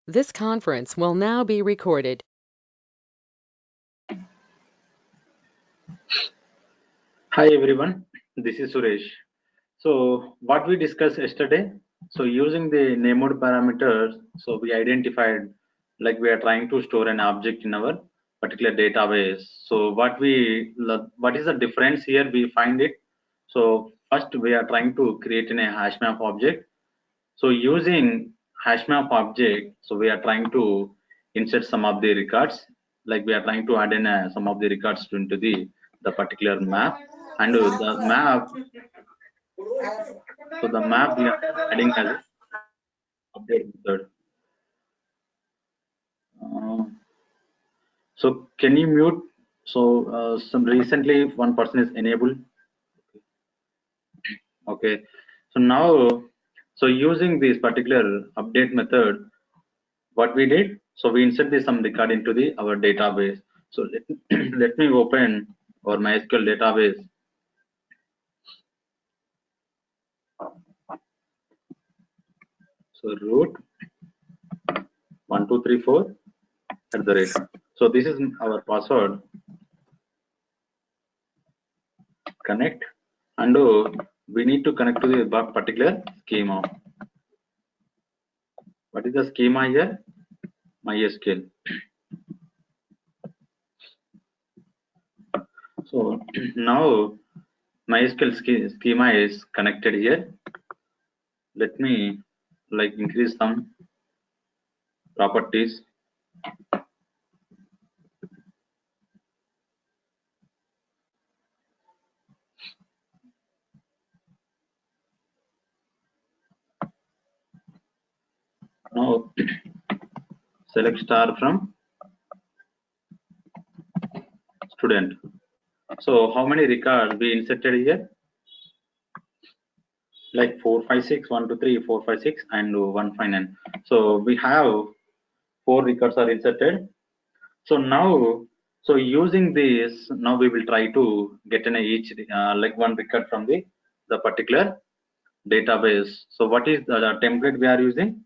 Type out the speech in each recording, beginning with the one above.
This conference will now be recorded. Hi everyone, this is Suresh. So what we discussed yesterday, so using the named parameters, so we identified like we are trying to store an object in our particular database. So what is the difference here? We find it. So first we are trying to create a hash map object. So using hash map object, so we are trying to insert some of the records, like we are trying to add in some of the records into the particular map, and the map. So the map we are adding as a update method. Uh, so can you mute? So some recently one person is enabled. Okay. So now, so using this particular update method, what we did, so we insert this some record into our database. So let me open our MySQL database. So root 1234 at the rate. So this is our password. Connect, and we need to connect to the particular schema. What is the schema here? MySQL. So now MySQL schema is connected here. Let me like increase some properties. Now select star from student. So how many records we inserted here? Like 4, 5, 6, 1, 2, 3, 4, 5, 6, and 1, 5, 9. So we have 4 records are inserted. So now, so using this, now we will try to get in each like one record from the particular database. So what is the template we are using?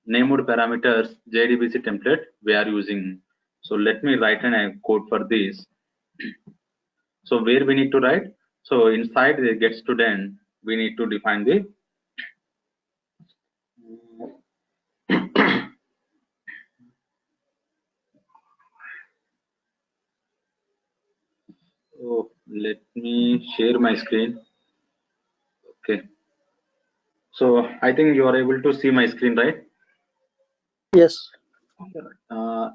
Named parameters JDBC template we are using. So let me write a code for this. So where we need to write? So inside the get student, we need to define the oh, let me share my screen. Okay. So I think you are able to see my screen, right? Yes.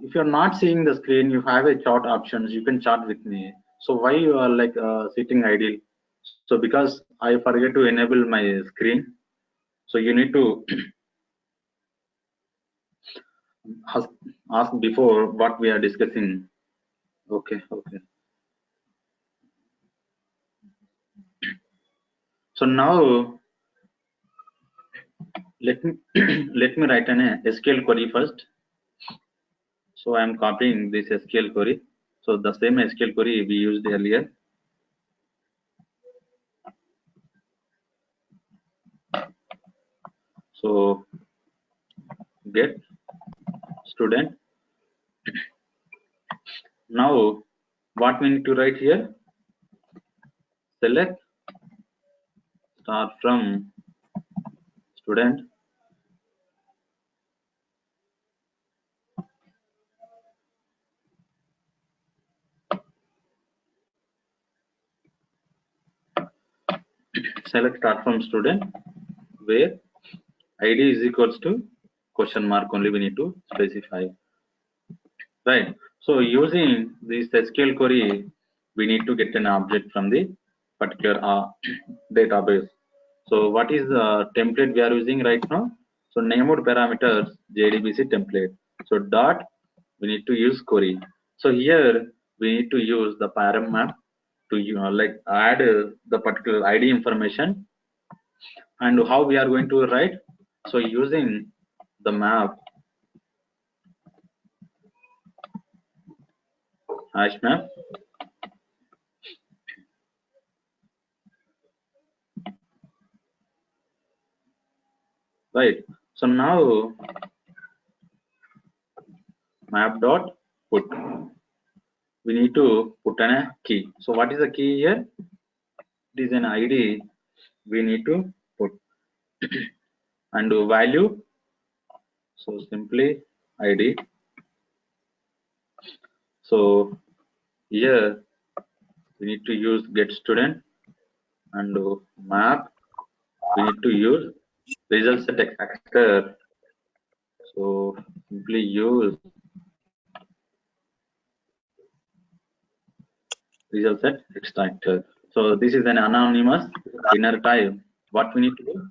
If you're not seeing the screen, you have a chat options. You can chat with me. So why you are like sitting idle? So because I forget to enable my screen, so you need to ask, ask before what we are discussing. Okay, okay. So now let me let me write an SQL query first. So I am copying this SQL query. So the same SQL query we used earlier. So get student. Now what we need to write here? Select star from student. Select star from student where id is equals to question mark only we need to specify, right? So using this SQL query we need to get an object from the particular database. So what is the template we are using right now? So named parameters JDBC template. So dot we need to use query. So here we need to use the param map to like add the particular id information. And how we are going to write? So using the map hash map, right? So now map dot put. We need to put in a key. So what is the key here? It is an ID we need to put and value. So simply ID. So here we need to use get student and map. We need to use result set extractor. So simply use result set extractor. So this is an anonymous inner type. What we need to do?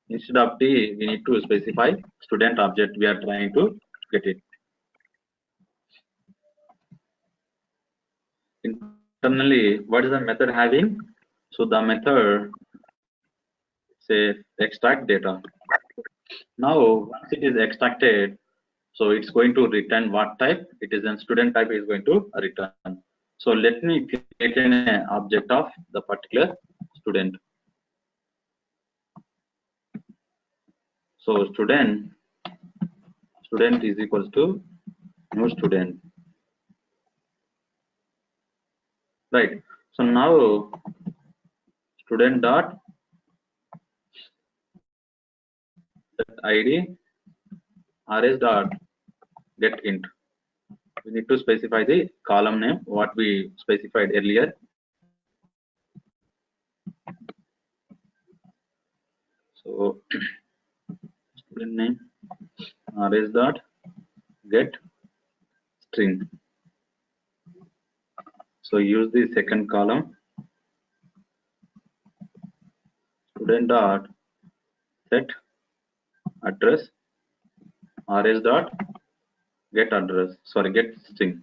Instead of T, we need to specify student object we are trying to get it. Internally, what is the method having? So the method say extract data. Now once it is extracted, so it's going to return what type? It is a student type is going to return. So let me create an object of the particular student. So student is equals to new student, right? So now student dot id rs dot get int. We need to specify the column name what we specified earlier. So student name rs dot get string. So use the second column student dot set address rs dot get address, sorry, get string.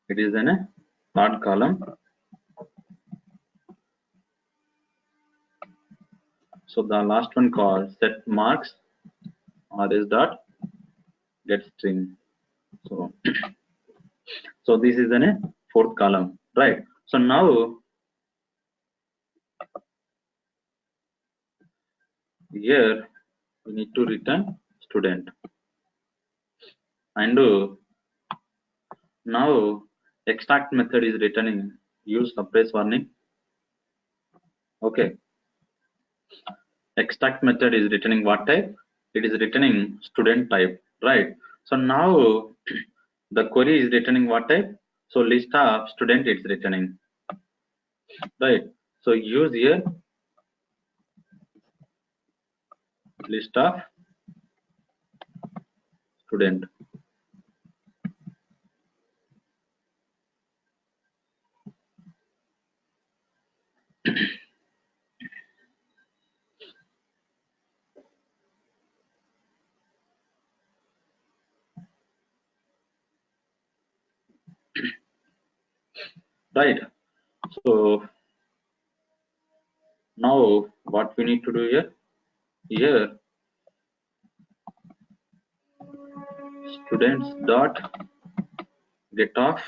It is in a third column. So the last one called set marks rs dot get string. So so this is in a fourth column, right? So now here we need to return student and now extract method is returning use suppress warning. Okay, extract method is returning what type? It is returning student type, right? So now the query is returning what type? So list of student it's returning, right? So use here list of student. Right. So now what we need to do here? Here students dot get off.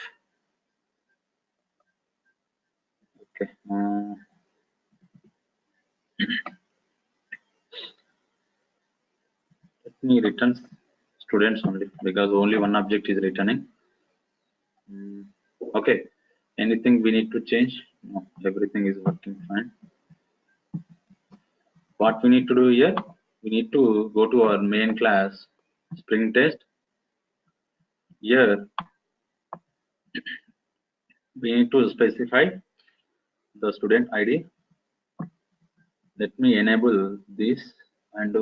Okay. Let me return students only because only one object is returning. Okay. Anything we need to change? No, everything is working fine. What we need to do here? We need to go to our main class Spring Test. Here we need to specify the student ID. Let me enable this and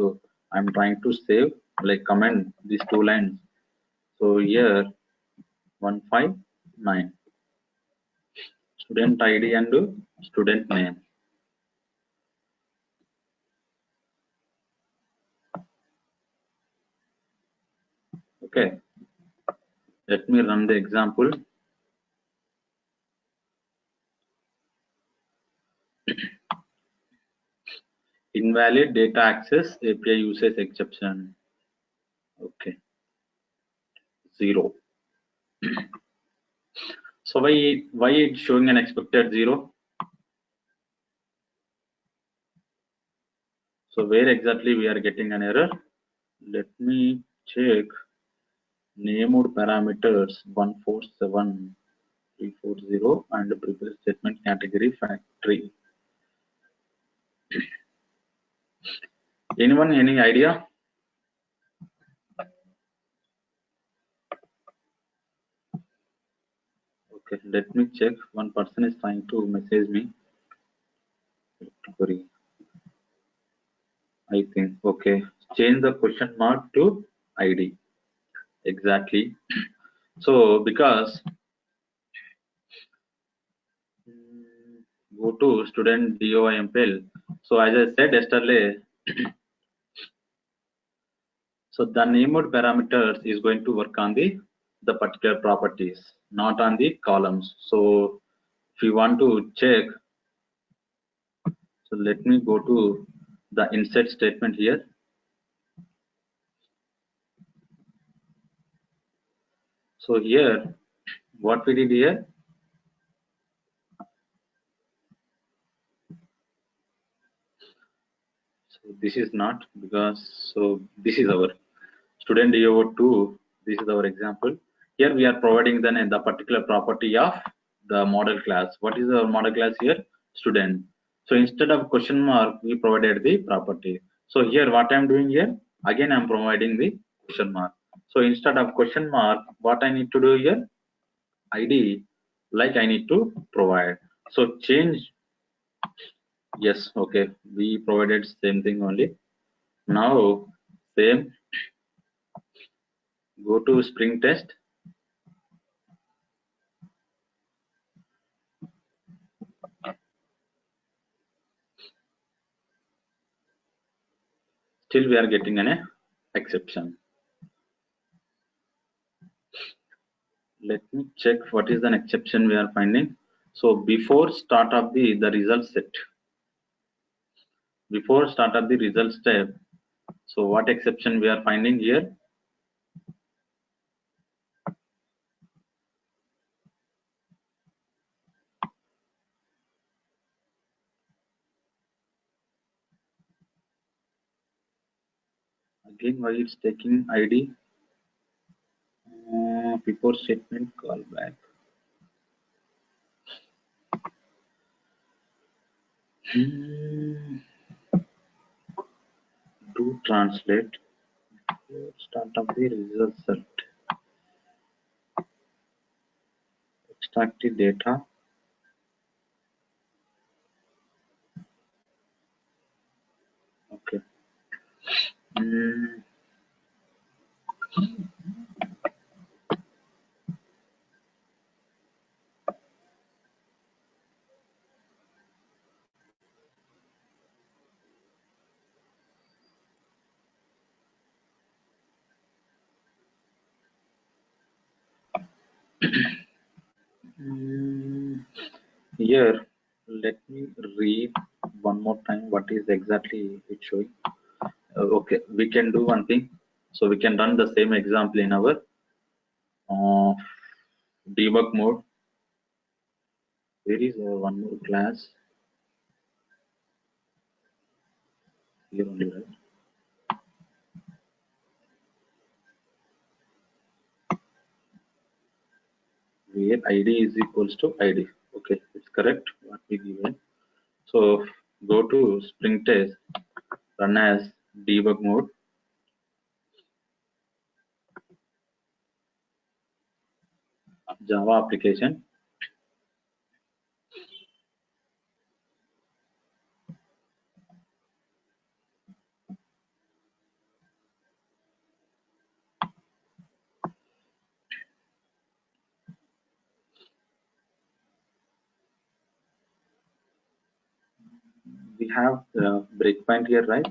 I'm trying to save like comment these two lines. So here 159 student ID and student name. Okay, let me run the example. Invalid data access API usage exception. Okay, 0. So why it's showing an expected 0? So where exactly we are getting an error? Let me check named parameters 147340 and prepare statement category factory. Anyone, any idea? Okay, let me check. One person is trying to message me. Sorry, I think. Okay, change the question mark to ID. Exactly. So because go to student DOIMPL. So as I said yesterday, so the named parameters is going to work on the particular properties, not on the columns. So if you want to check, so let me go to the insert statement here. So here, what we did here, so this is not because, so this is our student DO2, this is our example. Here we are providing then the particular property of the model class. What is our model class here? Student. So instead of question mark, we provided the property. So here what I am doing here, again I am providing the question mark. So instead of question mark, what I need to do here? ID, like I need to provide. So change, yes, okay, we provided same thing only. Now same, go to Spring Test. Still we are getting an exception. Let me check what is an exception we are finding. So before start of the result set, before start of the result step, so what exception we are finding here? Again, why it's taking ID? Before statement callback. Do translate. Start of the result set. Extract the data. Okay. Here, let me read one more time what is exactly it showing. Okay, we can do one thing. So we can run the same example in our uh, debug mode. There is one more class here only, right? Where ID is equals to ID. Okay, it's correct what we given. So go to Spring Test, run as debug mode. Java application. We have the breakpoint here, right?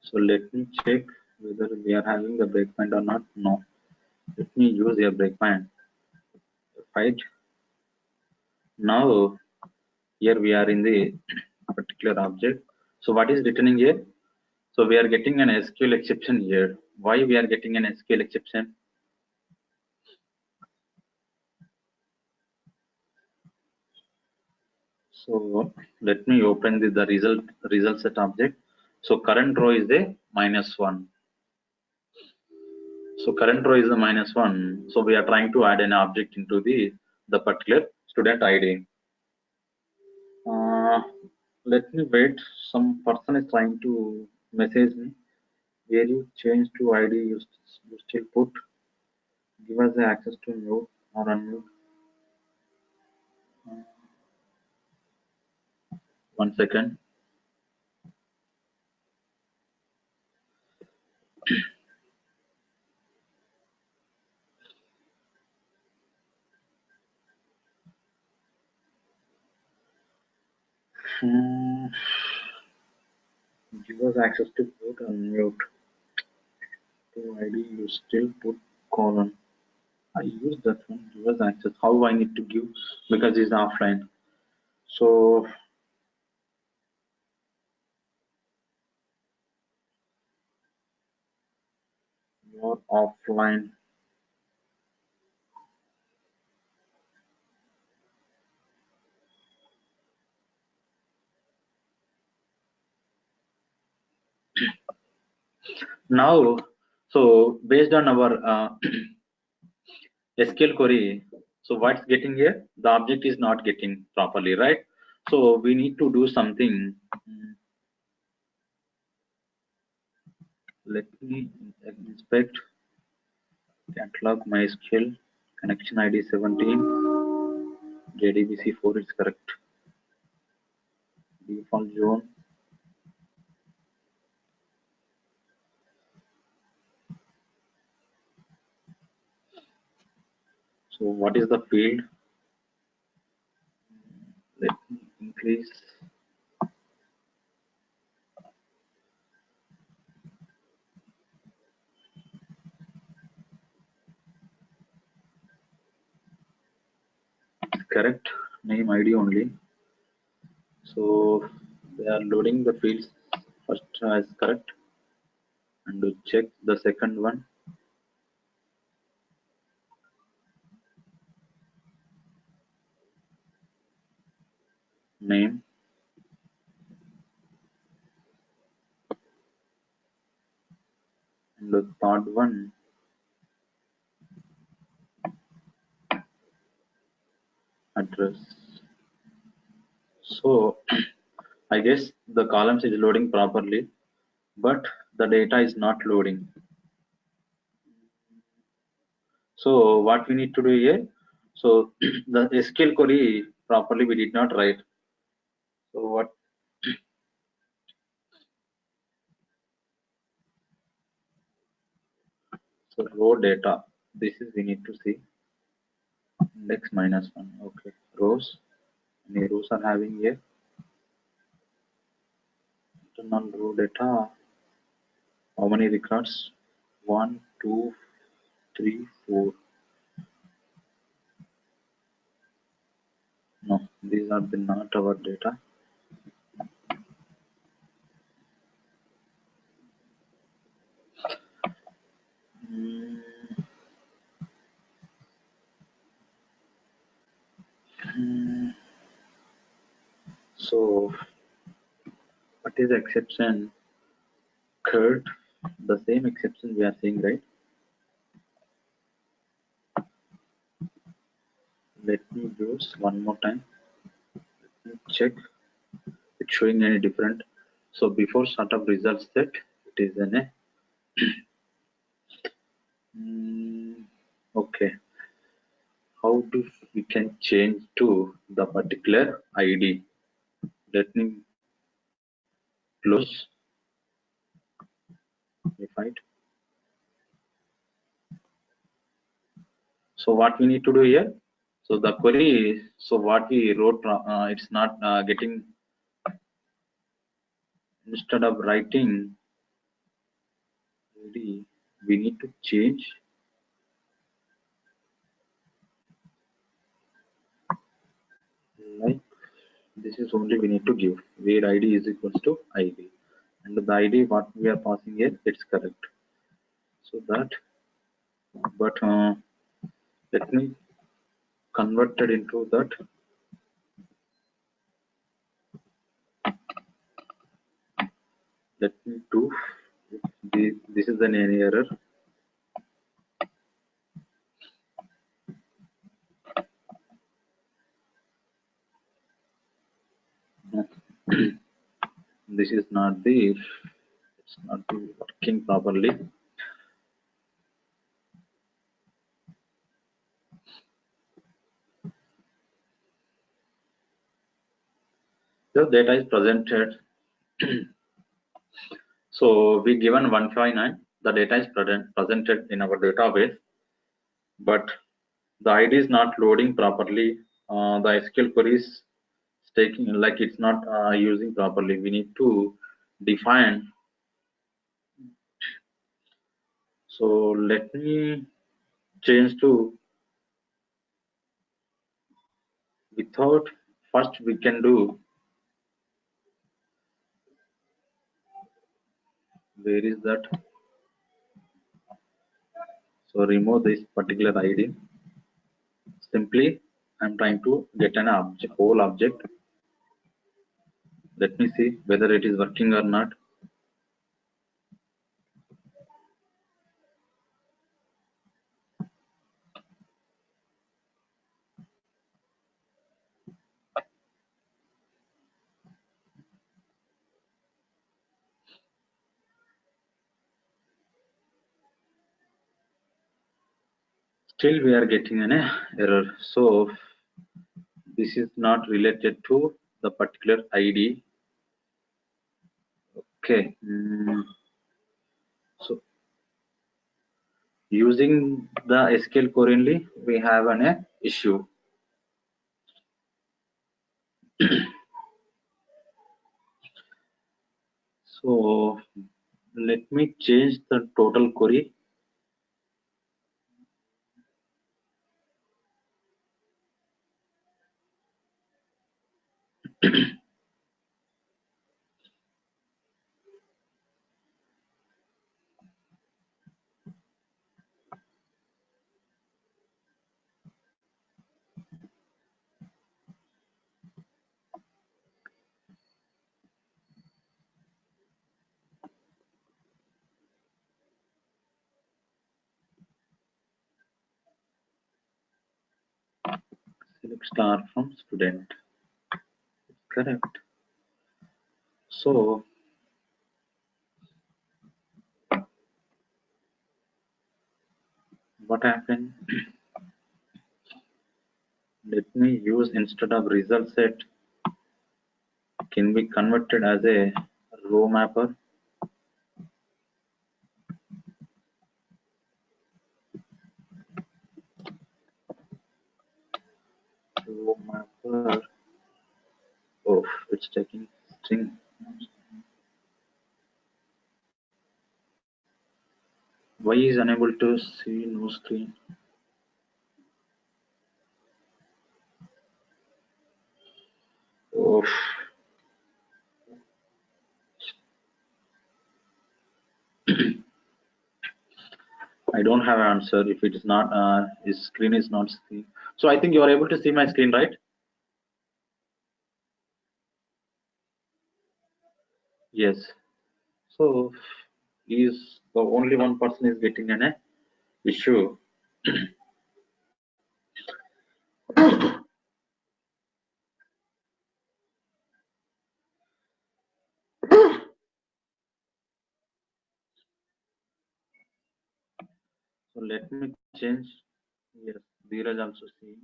So let me check whether we are having the breakpoint or not. No. Let me use a breakpoint. Right. Now here we are in the particular object. So what is returning here? So we are getting an SQL exception here. Why we are getting an SQL exception? So let me open the result set object. So current row is a -1. So current row is the -1. So we are trying to add an object into the particular student ID. Let me wait. Some person is trying to message me. Where you change to ID, you still put give us the access to mute or unmute. Uh, 1 second. Hmm, give us access to mute unmute. To ID, you still put colon. I use that one. Give us access. How I need to give because it's offline. So you're offline. Now, so based on our SQL query, so what's getting here? The object is not getting properly, right? So we need to do something. Let me inspect catalog MySQL connection ID 17 JDBC4 is correct. Default zone. So what is the field? Let me increase. Correct name ID only. So they are loading the fields first as correct, and to check the second one, name, and the third one, address. So I guess the columns is loading properly, but the data is not loading. So what we need to do here? So the SQL query properly we did not write. So what? So row data. This is we need to see index -1. Okay, rows. Any rows are having here? Internal row data. How many records? 1, 2, 3, 4. No, these are not our data. Mm, mm. So what is the exception? Kurt, the same exception we are seeing, right? Let me use one more time. Check it's showing any different. So before startup results set, it is an a. Okay. How do we can change to the particular ID? Let me close. If I So what we need to do here? So the query is, so what we wrote, it's not getting, instead of writing, we need to change, like this is only we need to give, where ID is equals to ID. And the ID what we are passing here, it's correct. So that, but let me convert it into that. Let me do this is an any error. This is not the it's not working properly. The data is presented. So we given 159. The data is presented in our database, but the ID is not loading properly. The SQL query is taking like it's not using properly. We need to define. So let me change to without. First we can do, where is that? So remove this particular ID. Simply I'm trying to get an object, whole object. Let me see whether it is working or not. Still we are getting an error. So this is not related to the particular ID. Okay. So using the SQL currently we have an issue. So let me change the total query. Select star from student. Correct. So what happened? Let me use, instead of result set, can be converted as a row mapper. Row mapper. Oh, it's taking string. Why is unable to see no screen? Oh, I don't have an answer if it is not his screen is not seen. So I think you are able to see my screen, right? Yes. So is the only one person is getting an issue. So let me change. Yes, Dheeraj also seeing.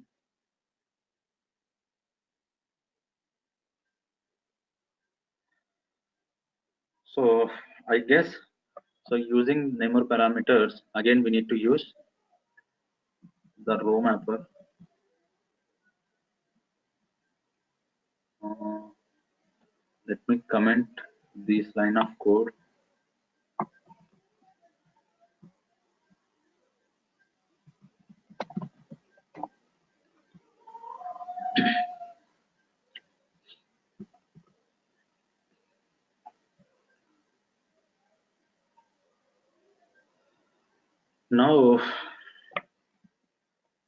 So I guess, so using number parameters, again we need to use the row mapper. Let me comment this line of code. Now,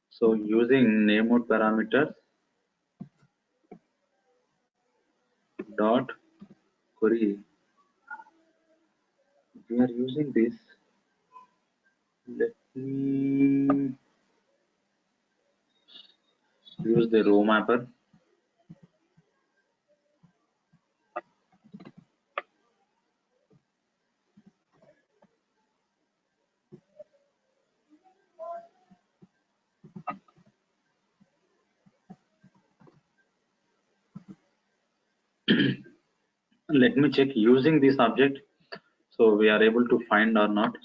so using name mode parameters dot query we are using this. Let me use the row mapper. Let me check using this object, so we are able to find or not.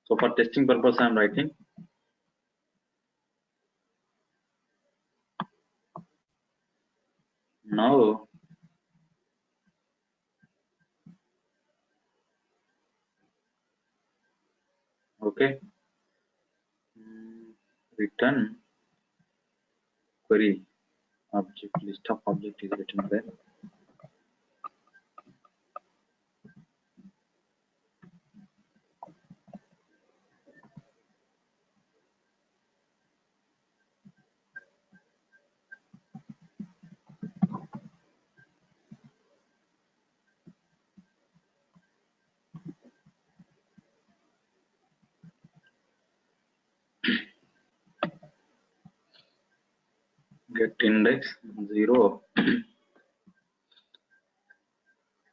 So for testing purpose, I am writing. Now, okay, return query object, list of object is written there. Get index 0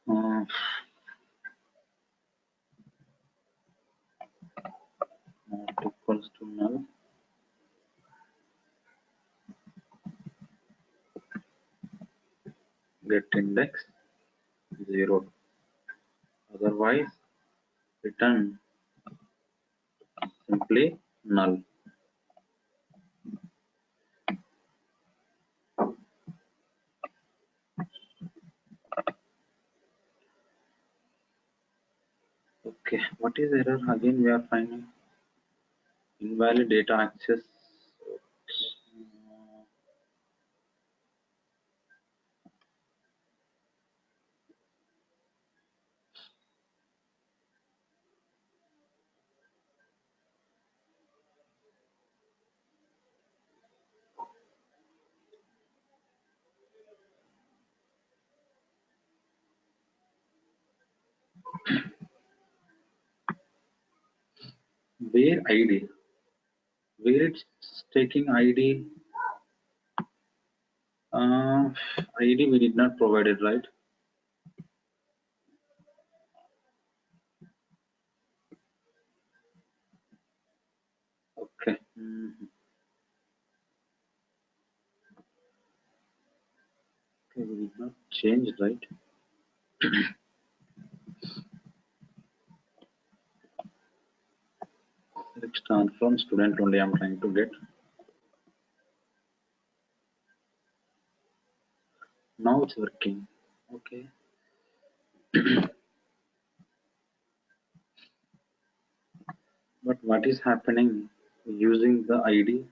not equals to null. Get index 0. Otherwise, return simply null. Okay, what is error again? We are finding invalid data access. Where ID? Where it's taking ID? ID we did not provide it, right? Okay. Okay, we did not change, right? Select transform student only. I'm trying to get. Now it's working. Okay. But what is happening using the ID?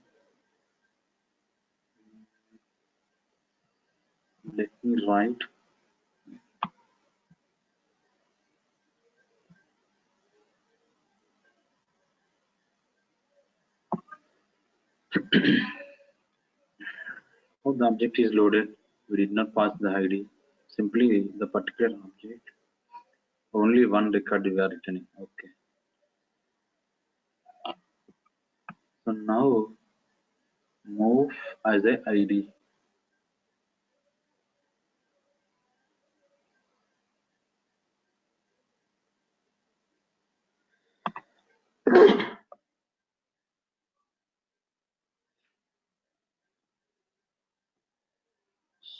Let me write. How the object is loaded. We did not pass the ID. Simply the particular object. Only one record we are returning. Okay. So now move as a ID.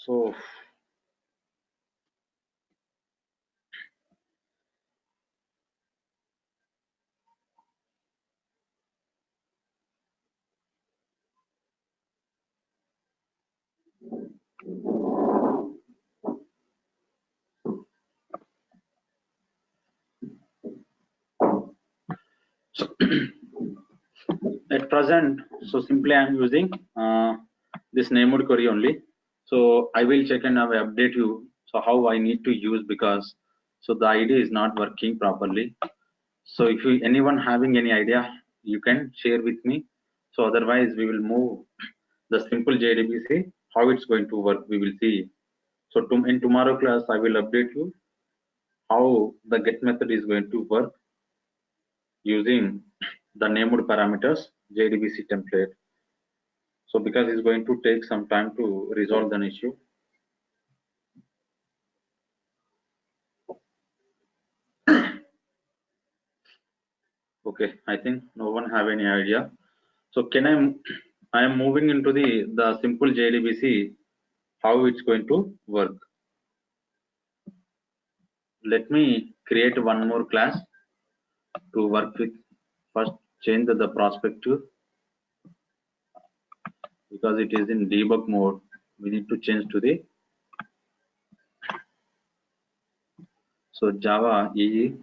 So at present, so simply I'm using this named query only. So I will check and I will update you. So how I need to use, because so the ID is not working properly. So if you, anyone having any idea, you can share with me. So otherwise we will move the simple JDBC, how it's going to work, we will see. So in tomorrow class, I will update you how the get method is going to work using the named parameters JDBC template. So because it's going to take some time to resolve an issue. Okay, I think no one have any idea. So I am moving into the simple JDBC, how it's going to work. Let me create one more class to work with. First change the perspective because it is in debug mode. We need to change to the Java EE.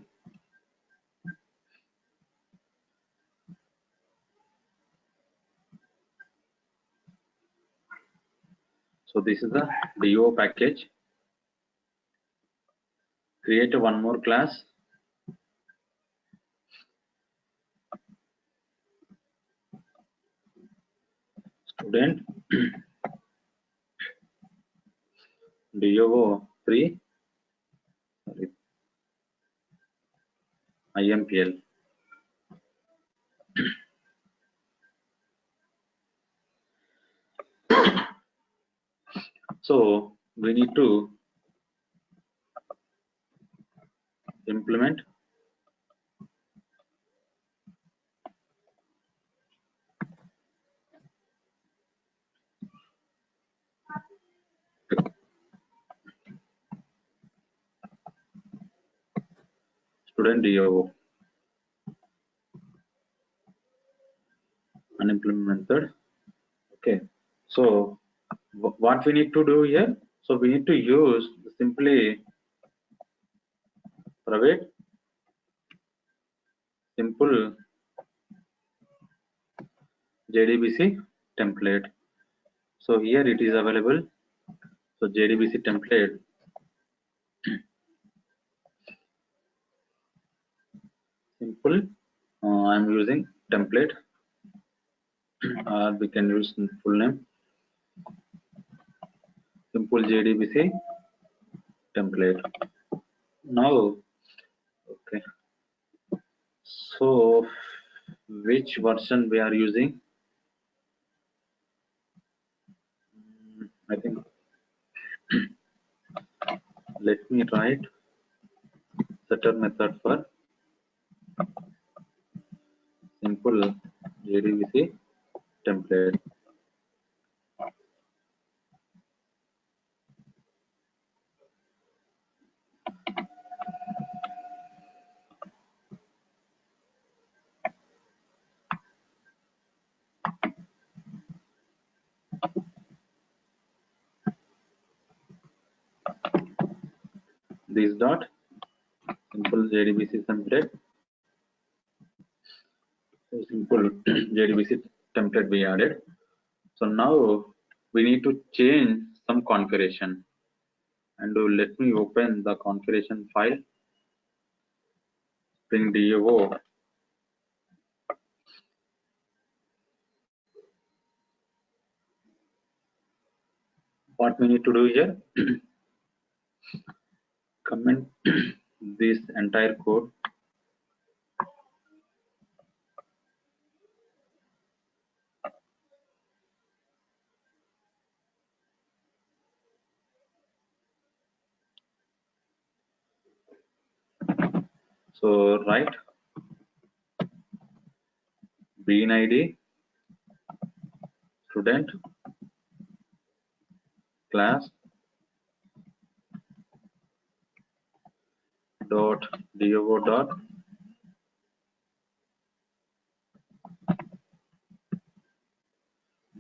So this is the DO package. Create one more class. Student DO3 IMPL. So we need to implement student DO unimplement method. Okay, so what we need to do here? So we need to use simply private simple JDBC template. So here it is available. So JDBC template. Simple. I'm using template. We can use full name. Simple JDBC template. Now, okay. So which version we are using? I think let me write setter method for simple JDBC template. This dot simple JDBC template. So simple JDBC template we added. So now we need to change some configuration, and let me open the configuration file. Spring DO. What we need to do here? Comment this entire code. So write bean ID student class dot do dot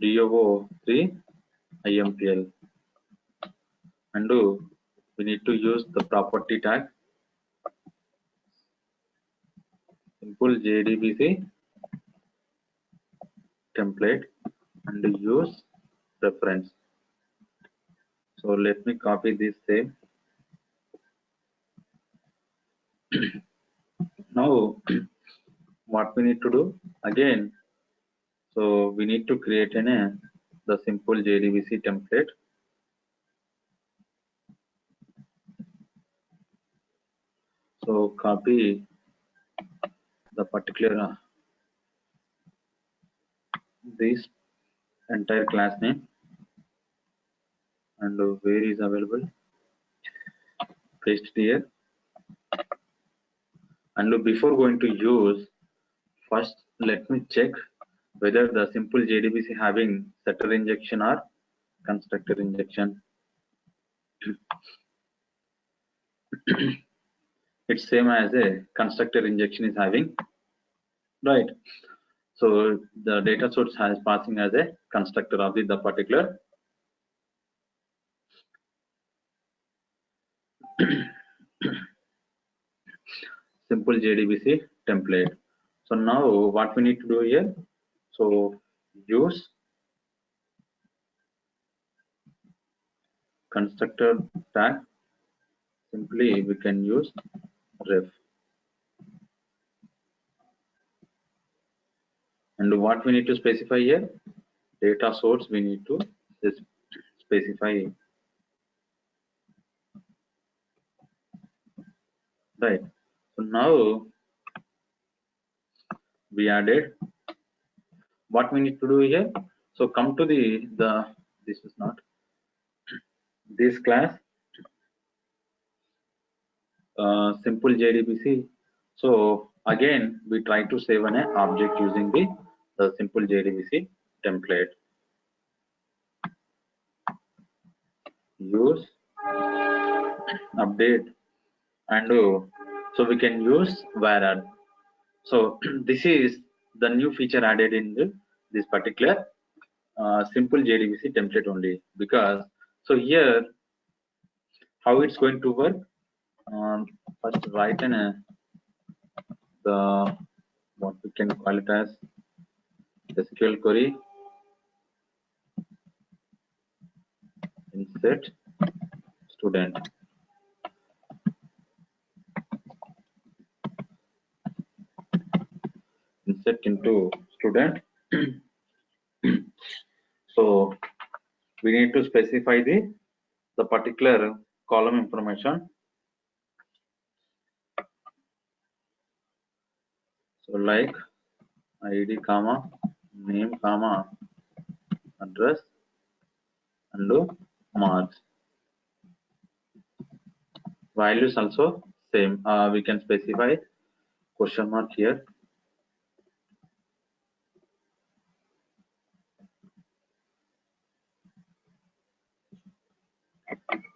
do3 impl, and we need to use the property tag simple JDBC template and use reference. So let me copy this same. Now what we need to do again? So we need to create the simple JDBC template. So copy the particular this entire class name and where is available, paste it here. And before going to use, first let me check whether the simple JDBC having setter injection or constructor injection. It's same as a constructor injection is having, right? So the data source has passing as a constructor of the particular simple JDBC template. So now what we need to do here, so use constructor tag, simply we can use ref. And what we need to specify here, data source we need to specify, right? So now we added what we need to do here. So come to the this is not this class simple JDBC. So again we try to save an object using the simple JDBC template. Use update and so we can use var. So this is the new feature added in this particular simple JDBC template only, because so here how it's going to work. First write in the what we can call it as SQL query, insert student, insert into student. So we need to specify the particular column information. So like ID comma name comma address and marks. Values also same. We can specify question mark here.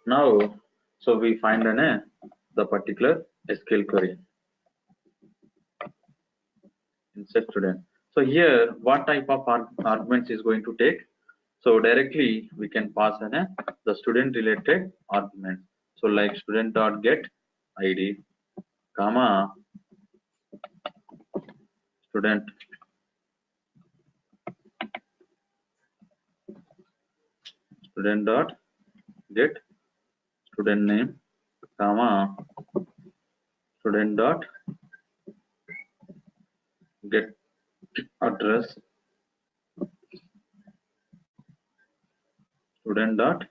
Now, so we find the particular SQL query. Insert student. So here, what type of arguments is going to take? So directly we can pass the student related argument. So like student dot get ID, comma student dot get student name, comma student dot get address, student dot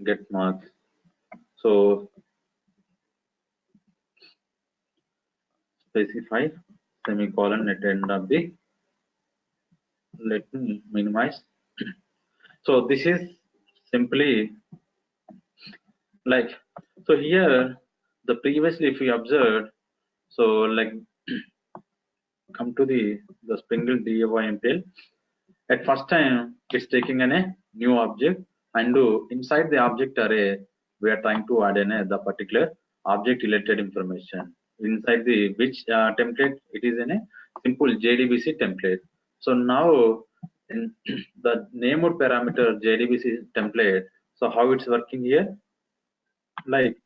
get marks. So specify semicolon at the end of the, let me minimize. So this is simply like, so here the previously if we observed, so like come to the Springfield DAY at first time it's taking a new object, and inside the object array we are trying to add the particular object related information inside the which template. It is in a simple JDBC template. So now in the named parameter JDBC template, so how it's working here, like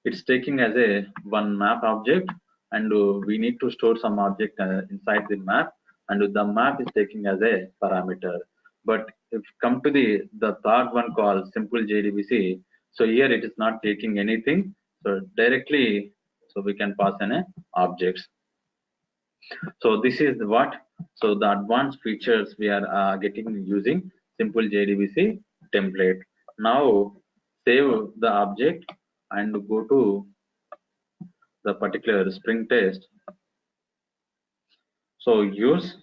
it's taking as a one map object, and we need to store some object inside the map, and the map is taking as a parameter. But if come to the third one called simple JDBC, so here it is not taking anything, so directly so we can pass in objects. So this is what, so the advanced features we are getting using simple JDBC template. Now save the object and go to the particular Spring test. So use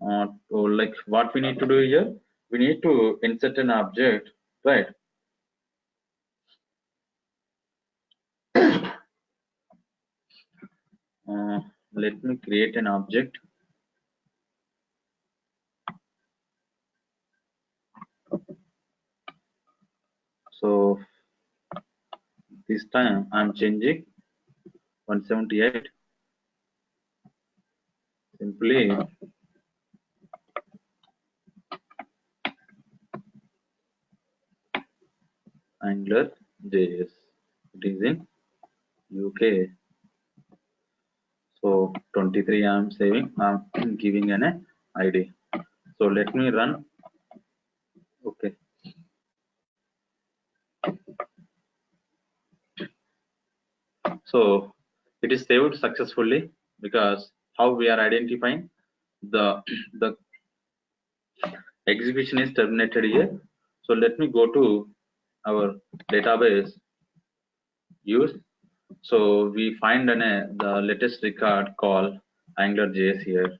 like what we need to do here, we need to insert an object, right? Let me create an object. So this time I'm changing 178, simply Angular JS. It is in UK. So 23 I'm saving, I'm giving an ID. So let me run. Okay. So it is saved successfully, because how we are identifying the execution is terminated here. So let me go to our database use. So we find the latest record called AngularJS here.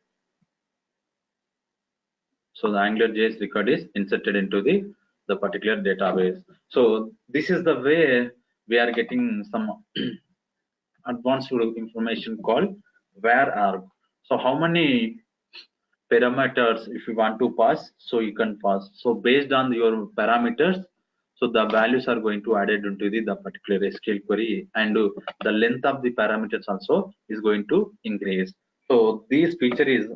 So the AngularJS record is inserted into the particular database. So this is the way we are getting some advanced information called where are. So how many parameters if you want to pass, so you can pass. So based on your parameters, so the values are going to added into the particular SQL query, and the length of the parameters also is going to increase. So this feature is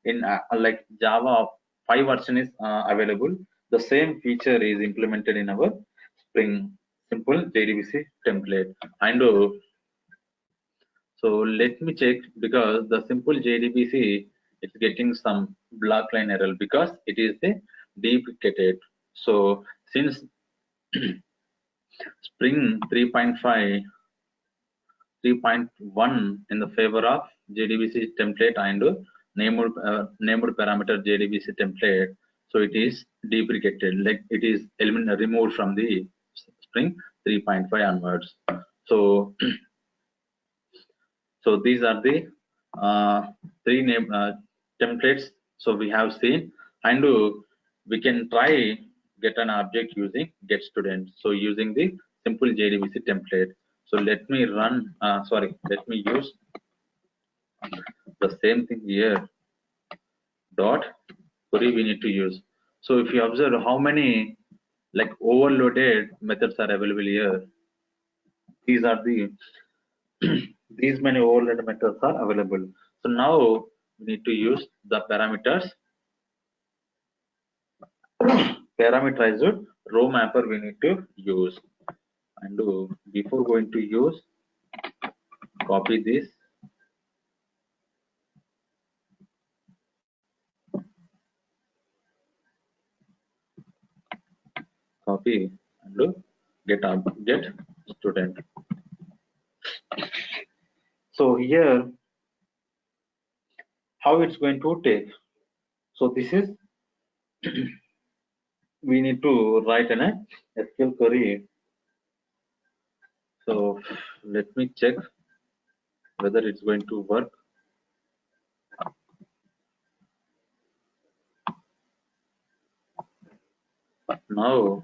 in like Java 5 version is available. The same feature is implemented in our Spring simple JDBC template. And so let me check, because the simple JDBC is getting some block line error because it is a deprecated. So since Spring 3.5, 3.1 in the favor of JDBC template and named parameter JDBC template, so it is deprecated, like it is removed from the Spring 3.5 onwards. So so these are the three name templates. So we have seen, and we can try get an object using get student. So using the simple JDBC template. So let me run. Let me use the same thing here. Dot query we need to use. So if you observe how many like overloaded methods are available here, these are the these many overloaded methods are available. So now we need to use the parameters. Parameterized row mapper we need to use. And before going to use, copy this, copy, and get student. So here how it's going to take. So this is we need to write an SQL query. So let me check whether it's going to work. Now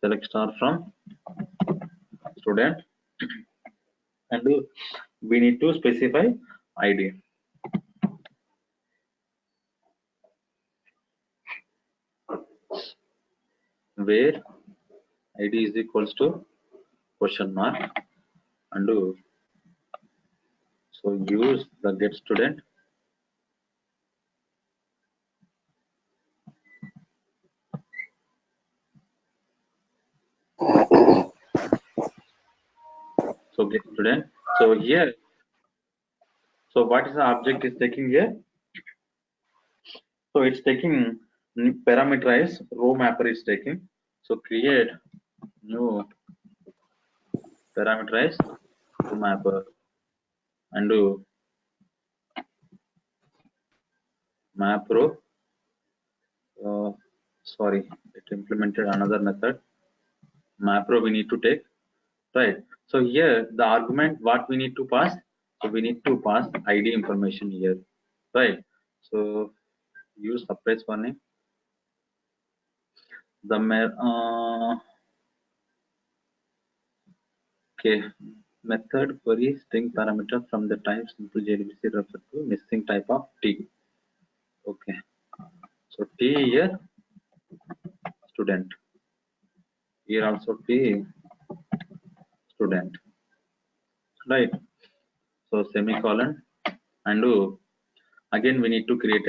select star from student, and we need to specify ID. Where ID is equals to question mark, and so use the get student. So get student. So here, so what is the object is taking here? So it's taking parameterized row mapper is taking. So create new parameterized row mapper, and do map row. Sorry, it implemented another method. Map row we need to take right? So here the argument what we need to pass, so we need to pass ID information here, right? So use surprise warning. The okay, method query string parameter from the type simple JDBC refer to missing type of T. Okay, so T here student, here also T student, right? So semicolon, and again we need to create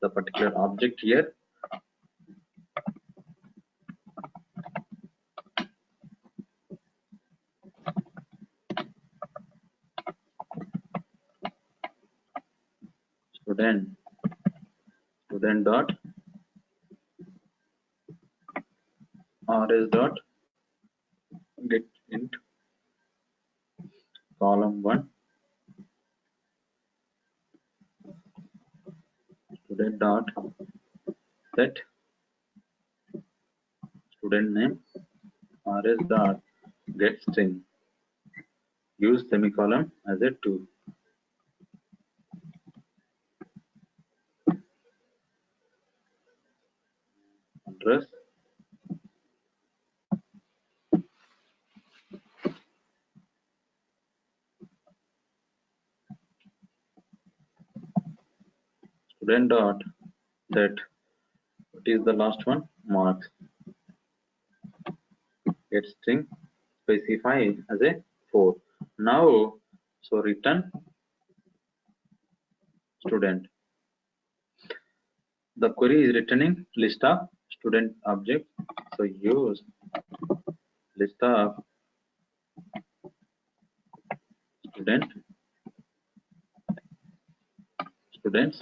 the particular object here. Student dot rs dot get int column 1 student dot set student name rs dot get string, use semicolon as a 2 address student dot set, what is the last one, marks, get string, specify as a 4. Now so return student. The query is returning list of student object, so use list of students.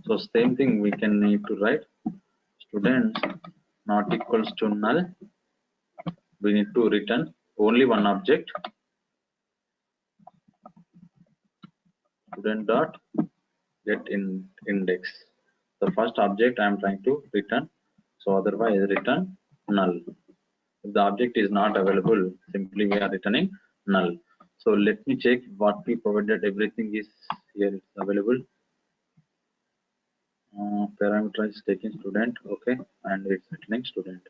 So same thing we can need to write students not equals to null, we need to return only one object, student dot get index, the first object I am trying to return, so otherwise return null. If the object is not available, simply we are returning null. So let me check what we provided, everything is here, it's available. Parameter is taking student, okay, and it's returning student.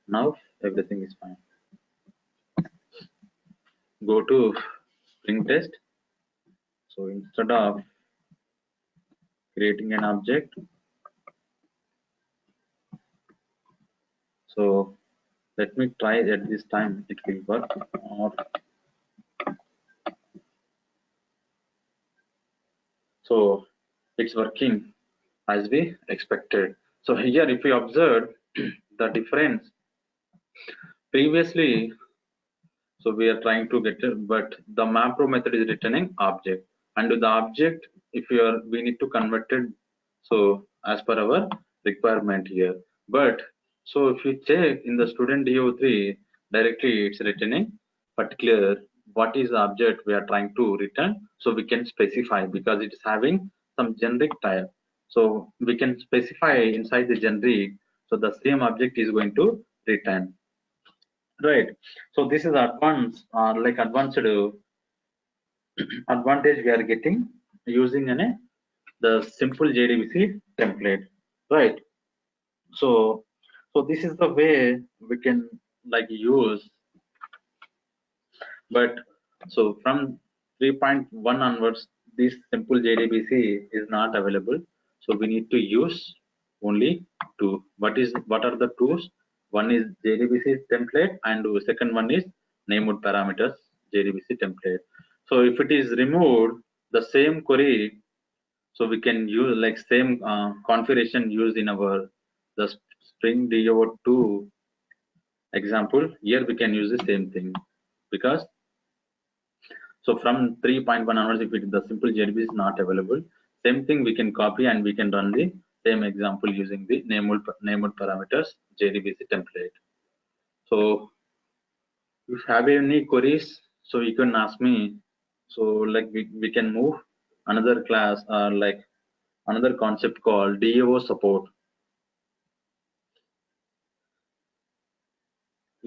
Now everything is fine. Go to string test. So instead of creating an object, so let me try at this time, it will work. Or so it's working as we expected. So here if we observe the difference, previously so we are trying to get it, but the mapro method is returning object, and the object if you are we need to convert it so as per our requirement here. But so if you check in the student do3, directly it's returning particular what is the object we are trying to return, so we can specify because it is having some generic type, so we can specify inside the generic, so the same object is going to return, right? So this is advanced like advanced advantage we are getting using the simple JDBC template, right? So this is the way we can like use, but so from 3.1 onwards this simple JDBC is not available, so we need to use only two. What are the tools? One is JDBC template and second one is named parameters JDBC template. So if it is removed, the same query, so we can use like same configuration used in our the string do2 example. Here we can use the same thing because so from 3.1 onwards, if it, the simple JDBC is not available, same thing we can copy and we can run the same example using the named parameters JDBC template. So if you have any queries, so you can ask me. So like we can move another class or like another concept called DAO support.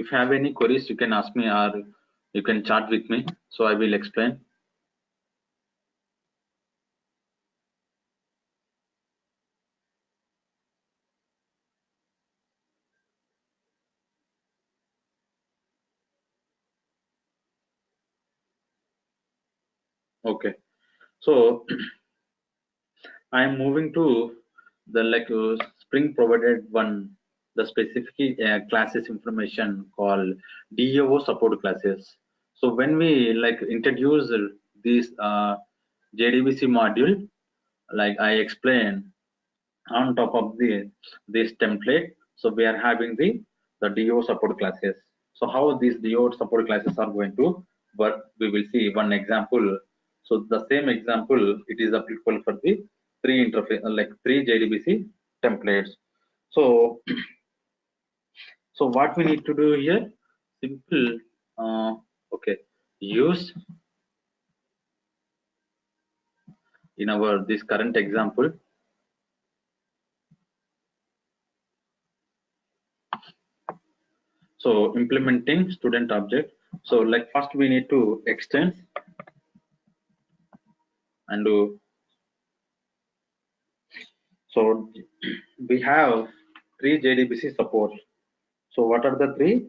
If you have any queries, you can ask me or you can chat with me. So I will explain. Okay. So I am moving to the Spring provided one the specific classes information called DAO support classes. So when we introduce this JDBC module, like I explained, on top of this template, so we are having the DO support classes. So how these DO support classes are going to work, we will see one example. So the same example, it is applicable for the three interface, three JDBC templates. So so what we need to do here, simple, okay, use in our this current example. So implementing student object. So first we need to extend and do. So we have three JDBC support. So what are the three?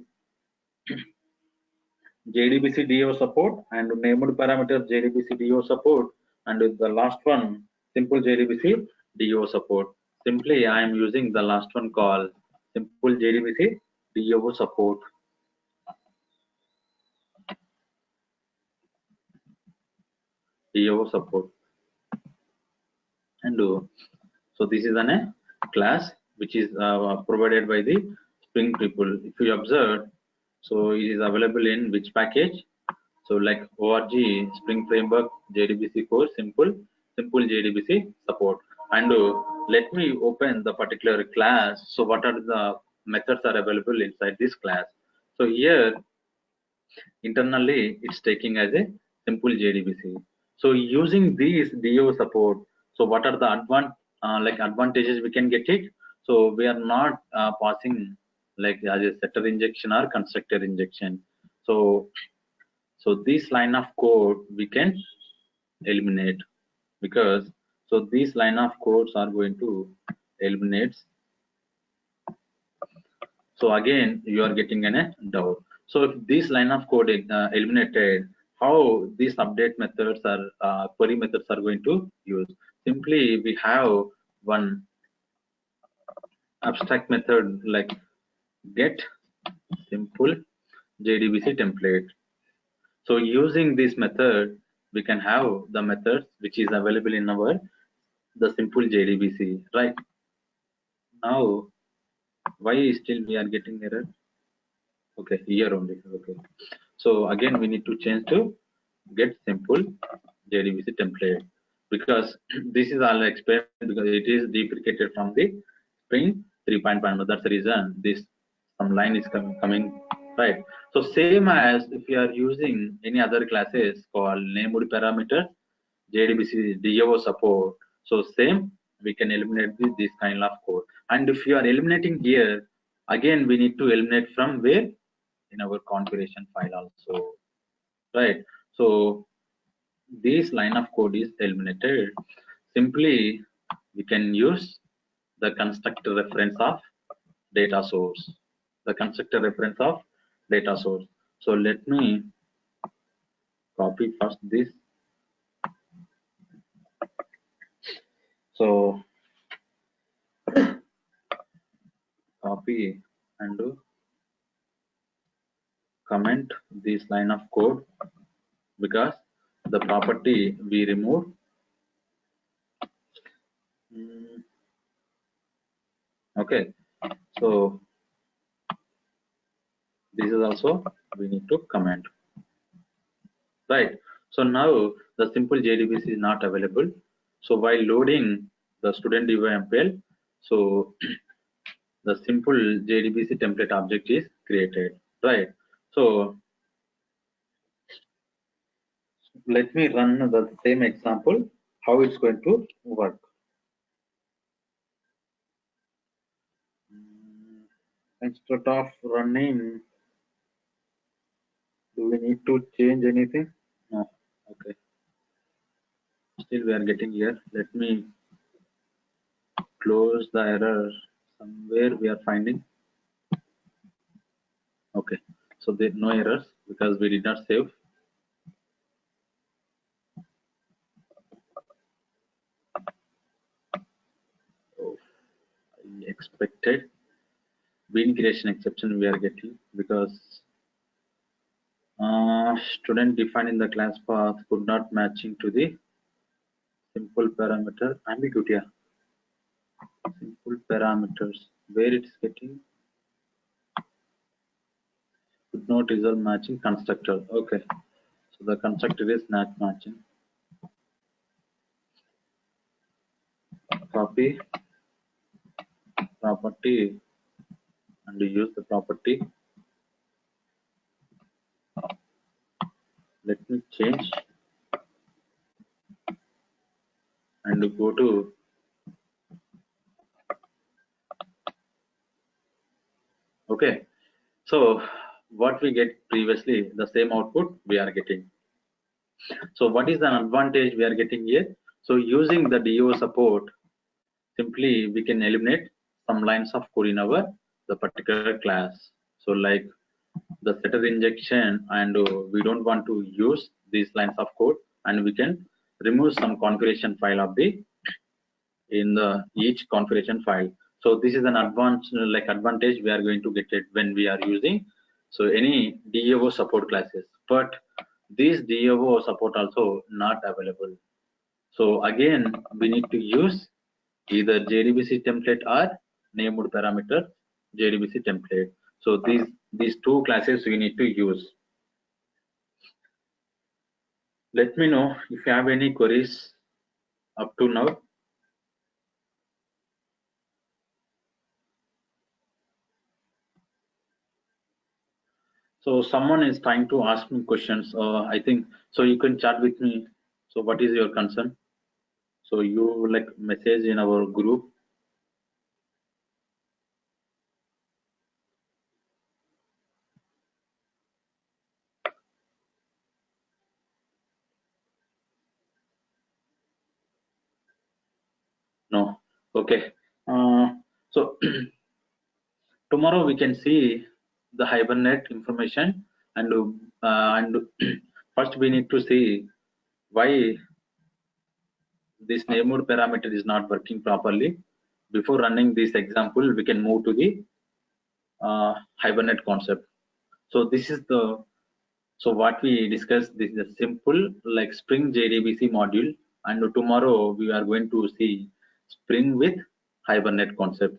JDBC DO support and named parameter JDBC DO support, and the last one simple JDBC DO support. Simply I am using the last one called simple JDBC DO support. DO support and so this is a class which is provided by the Spring people. If you observe, so it is available in which package? So like org Spring Framework JDBC core simple JDBC support. And let me open the particular class. So what are the methods are available inside this class? So here internally it's taking as a simple JDBC. So using these DO support, so what are the advantages we can get it? So we are not passing as a setter injection or constructor injection. So this line of code we can eliminate, because so these line of codes are going to eliminate. So again you are getting a doubt. So if this line of code eliminated, how these update methods are query methods are going to use? Simply we have one abstract method like get simple JDBC template. So using this method, we can have the methods which is available in our the simple JDBC. Right now, why still we are getting error? Okay, here only. Okay. So again, we need to change to get simple JDBC template, because this is all explained because it is deprecated from the Spring 3.1. That's the reason this some line is coming right. So same as if you are using any other classes called named parameter JDBC DAO support. So same we can eliminate this kind of code. And if you are eliminating here, again we need to eliminate from where? In our configuration file also, right? So this line of code is eliminated. Simply we can use the constructor reference of data source, the constructor reference of data source. So let me copy first this. So copy and comment this line of code, because the property we removed. Okay, so this is also we need to comment, right? So now the simple JDBC is not available. So while loading the student DyMPL, so the simple JDBC template object is created, right? So let me run the same example, how it's going to work. Instead of running we need to change anything? No. Okay. Still we are getting here. Let me close the error somewhere we are finding. Okay. So there no errors because we did not save. Oh, I expected bean creation exception we are getting because student defined in the class path could not matching to the simple parameter ambiguity. Simple parameters where it is getting could not result matching constructor. Okay, so the constructor is not matching. Copy property and use the property. Let me change and go to okay. So what we get previously, the same output we are getting. So what is the advantage we are getting here? So using the DO support, simply we can eliminate some lines of code in our the particular class. So like the setter injection, and we don't want to use these lines of code, and we can remove some configuration file of the in the each configuration file. So this is an advanced advantage we are going to get it when we are using so any DAO support classes, but this DAO support also not available. So again we need to use either JDBC template or named parameter JDBC template. So these two classes we need to use. Let me know if you have any queries up to now. So someone is trying to ask me questions. I think so. You can chat with me. So what is your concern? So you like message in our group. No. Okay. So tomorrow we can see the Hibernate information, and first we need to see why this named parameter is not working properly. Before running this example, we can move to the Hibernate concept. So this is the so what we discussed. This is a simple like Spring JDBC module, and tomorrow we are going to see Spring with Hibernate concept.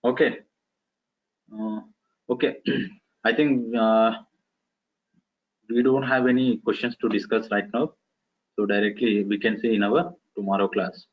Okay. Okay. I think we don't have any questions to discuss right now. So directly we can see in our tomorrow class.